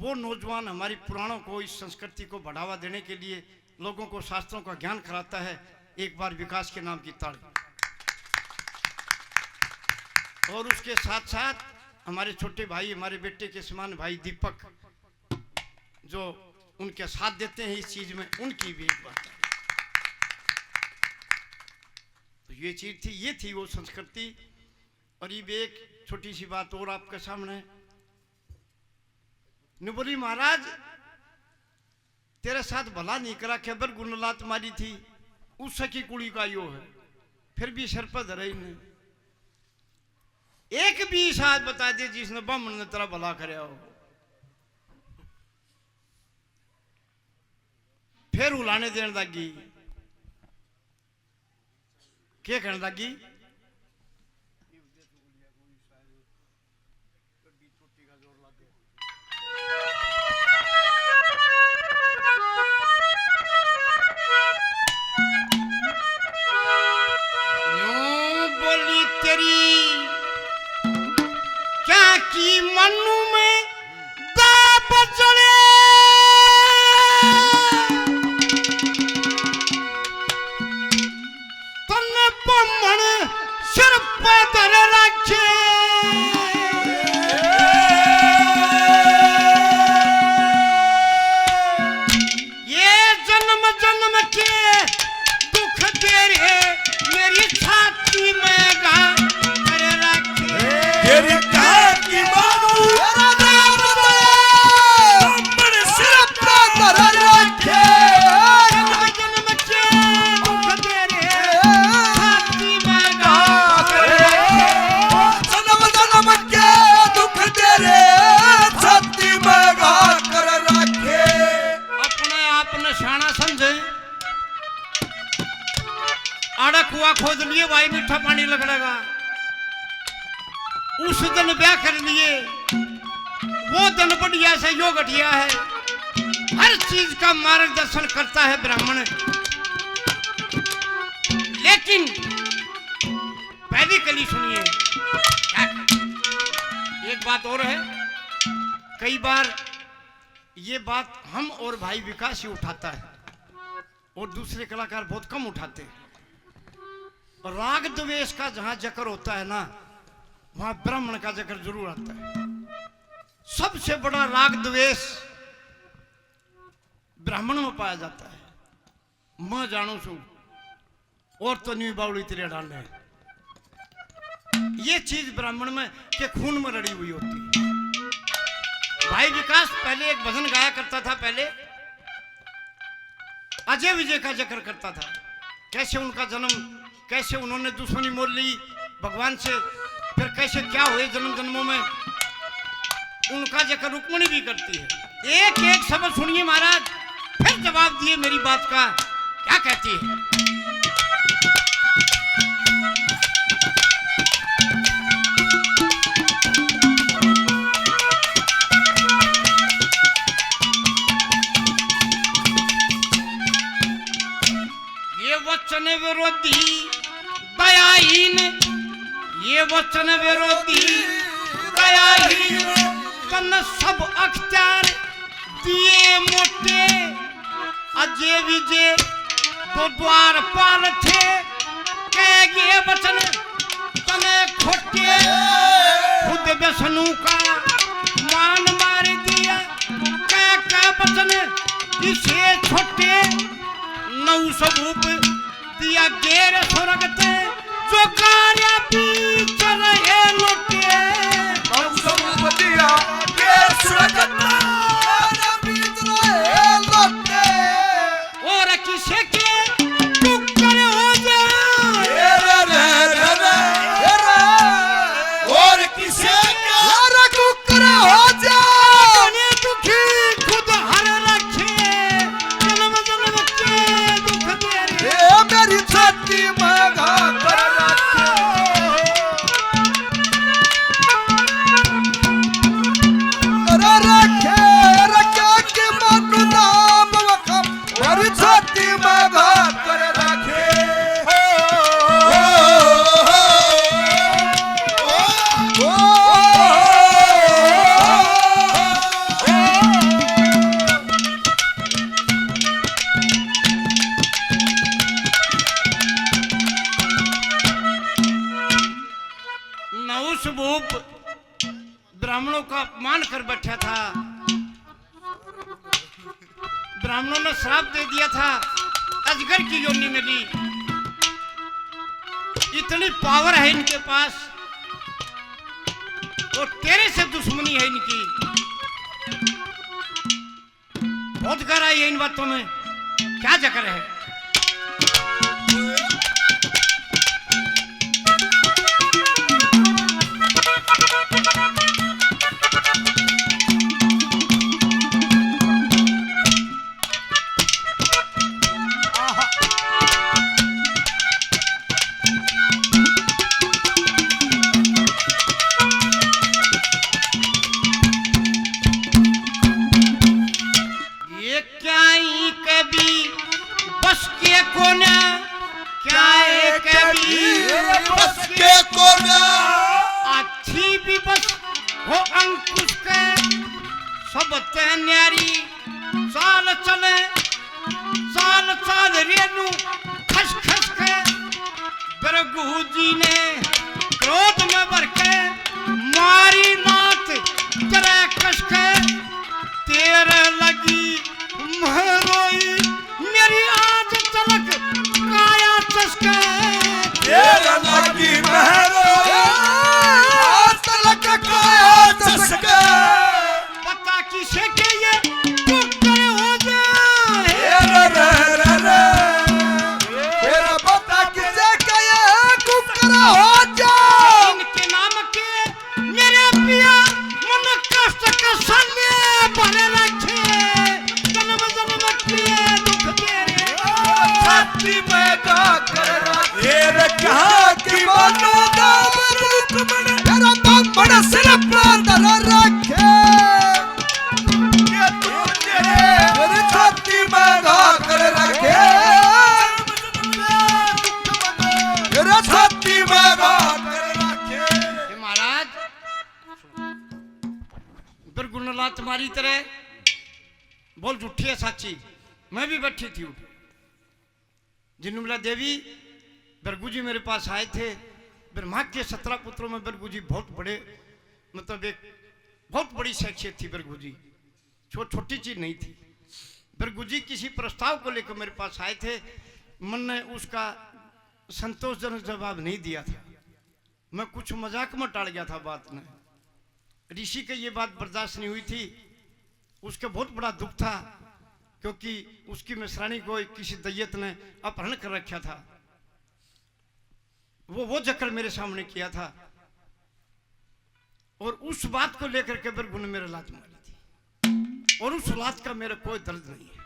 वो नौजवान हमारी पुराणों को, इस संस्कृति को बढ़ावा देने के लिए लोगों को शास्त्रों का ज्ञान कराता है। एक बार विकास के नाम की ताड़ी। और उसके साथ साथ हमारे छोटे भाई, हमारे बेटे के समान भाई दीपक, जो उनके साथ देते हैं इस चीज में, उनकी भी एक बात है। तो ये चीज थी, ये थी वो संस्कृति। और ये एक छोटी सी बात और आपके सामने। बोली महाराज तेरे साथ भला नहीं करा, खबर गुनलात मारी थी, उस की कुड़ी का यो है, फिर भी सर पर धरा ही नहीं। एक भी साथ बता दे जिसने ब्राह्मण ने तेरा भला कराया हो। फिर उलाने देने लगी, क्या कहने लगी? बोली तेरी क्या की मनु में दाब चढ़े, तन्ने ब्राह्मण सिर पर धर रखे। ये जन्म जन्म के दुख तेरे मेरी छाती में गा कर रखे। तेरी छाती मानू ब्राह्मण सिर पर धर रखे। जन्म जन्म के दुख तेरे छाती में गा कर रखे। जन्म जन्म के दुख तेरे छाती में गा कर रखे। अपने आप ने शाना समझे, आड़ा कुआ खोद लिए, भाई मीठा पानी लगेगा। उस दिन ब्याह कर लिए, वो दिन बढ़िया से यो घटिया है। हर चीज का मार्गदर्शन करता है ब्राह्मण। लेकिन पहली कली सुनिए, एक बात और है। कई बार ये बात हम और भाई विकास ही उठाता है और दूसरे कलाकार बहुत कम उठाते हैं। राग द्वेष का जहां जिक्र होता है ना, वहां ब्राह्मण का जिक्र जरूर आता है। सबसे बड़ा राग द्वेष ब्राह्मण में पाया जाता है। मैं जानू छू और तो नहीं बावड़ी तेरे डालने, ये चीज ब्राह्मण में के खून में रड़ी हुई होती है। भाई विकास पहले एक भजन गाया करता था, पहले अजय विजय का जिक्र करता था। कैसे उनका जन्म, कैसे उन्होंने दुश्मनी मोल ली भगवान से, फिर कैसे क्या हुए जन्म जन्मों में, उनका जिक्र रुक्मिणी भी करती है। एक एक शब्द सुनिए महाराज, फिर जवाब दिए मेरी बात का। क्या कहती है? ये वचन विरोधी दयाहीन, ये वचन विरोधी दयाहीन, तन सब अख्तियार दिए मोटे। अजय विजय तो द्वार पाल थे, कह गए वचन तने खोटे। खुद विष्णु का मान मार दिया, कह वचन इसे छोटे। नौ स्वरूप दिया गेर स्वर्गते, जो कार्य बीच रहे लोटे। नौ स्वरूप दिया गेर स्वर्गते, बीच रहे लोटे। और किसे के टुकड़े हो जाए, और किसे के टुकड़े हो जाए। दुखी खुद हर रखे, जन्म जन्म के दुख तेरे मेरी छाती में गा कर रखे। ब्राह्मणों ने श्राप दे दिया था, अजगर की योनि में ली। इतनी पावर है इनके पास, और तेरे से दुश्मनी है इनकी। बहुत गहराई है इन बातों में, क्या चक्कर है? न्यारी चाल चले, चाल चाल रेनू खस खस के। भृगु जी ने क्रोध में भर के मारी लात तेरे कस के। तेरे लगी महरोई मेरी आज तलक काया चसके। तेरे लगी महरोई आज तलक काया चसके। किसे के ये टुकड़े हो जाए, तेरा पता किसे के ये टुकड़े हो जाए। इनके नाम के मेरे पिया मन कष्ट के सामने भरे रखे। जन्म जन्म के दुख तेरे छाती में गा कर तेरे कहा कि मनो दाम रूप में तेरा बड़ सिर पर धर रखे। महाराज बिरगुनला तुम्हारी तरह बोल झूठी है साची। मैं भी बैठी थी उठ। जिन्नुमला देवी बिरगु जी मेरे पास आए थे। ब्रह्मा के 17 पुत्रों में बिरगु जी बहुत बड़े, मतलब एक बहुत बड़ी शख्सियत थी बिरगु जी, छोटी चीज नहीं थी। बिरगु जी किसी प्रस्ताव को लेकर मेरे पास आए थे। मन ने उसका संतोषजनक जवाब नहीं दिया था। मैं कुछ मजाक में टाल गया था बात में। ऋषि के ये बात बर्दाश्त नहीं हुई थी। उसके बहुत बड़ा दुख था, क्योंकि उसकी मिश्रानी को किसी दैयत ने अपहरण कर रखा था। वो जक्र मेरे सामने किया था, और उस बात को लेकर के बिरगु ने मेरे लात मारी थी, और उस लात का मेरा कोई दर्द नहीं है।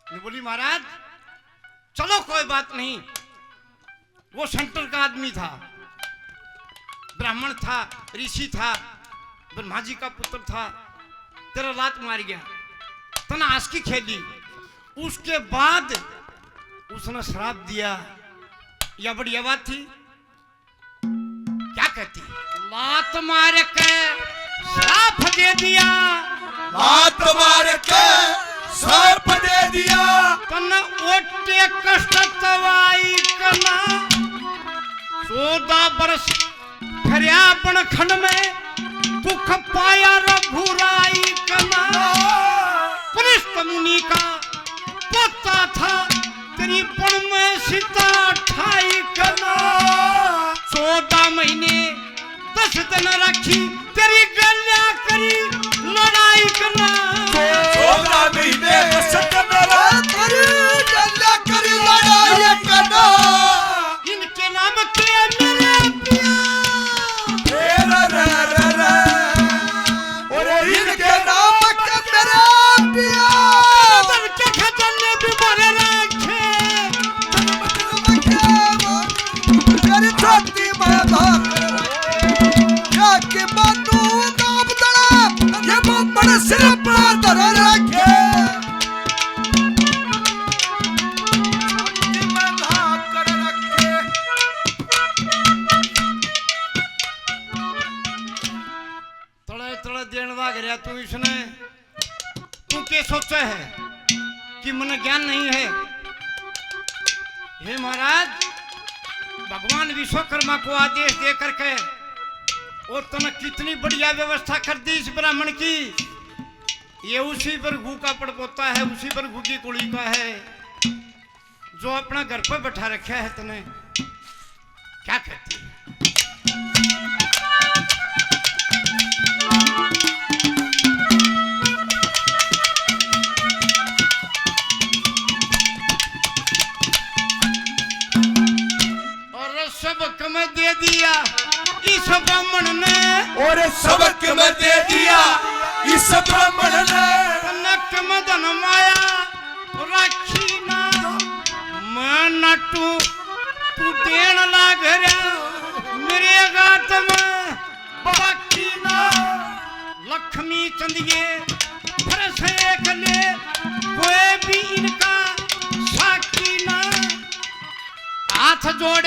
मैं बोली महाराज चलो कोई बात नहीं। वो सेंटर का आदमी था, ब्राह्मण था, ऋषि था, ब्रह्मा जी का पुत्र था। तेरा लात मार गया, तना आस्की खेली। उसके बाद उसने श्राप दिया। यह बढ़िया बात थी। क्या कहती? लात मार के श्राप दे दिया, लात मार के श्राप दे दिया। तन ओटे कष्ट तवाई कना। 14 बरस फरिया बन खंड में दुख पाया रघुराई कना। पुलिस मुनि का पता था तेरी बन में सीता ठाई कना। 14 महीने 10 दिन रखी तेरी गल्या करी लड़ाई कना। 14 महीने 10 दिन करी गल्या करी लड़ाई कना। इनके नाम के मेरे पिया इनके नाम के मेरे पिया दल के खजाने भी भरे रखे। तेरी छाती में धार क्या कि मनु नाम दड़ा ये बड़ सिर पर धर रखे। छाती में धार कर रखे। तड़े देन लाग रहा तू इसने। तू क्या सोचा है कि मन ज्ञान नहीं है? हे महाराज, भगवान विश्वकर्मा को आदेश दे करके और तूने कितनी बढ़िया व्यवस्था कर दी इस ब्राह्मण की। ये उसी भृगु का पड़पोता है, उसी भृगु की कुड़ी का है जो अपना घर पर बैठा रखा है। तने क्या कहती है? और सबक में दे दिया इस ब्राह्मण ने, और सबक में दे दिया इस ब्राह्मण ने। कनक में धन माया राखी ना, मैं नटू तू देन लाग रहा मेरे गात में बाकी ना। लक्ष्मी चंदिए फरस एक ले कोई भी इनका साकी ना। हाथ जोड़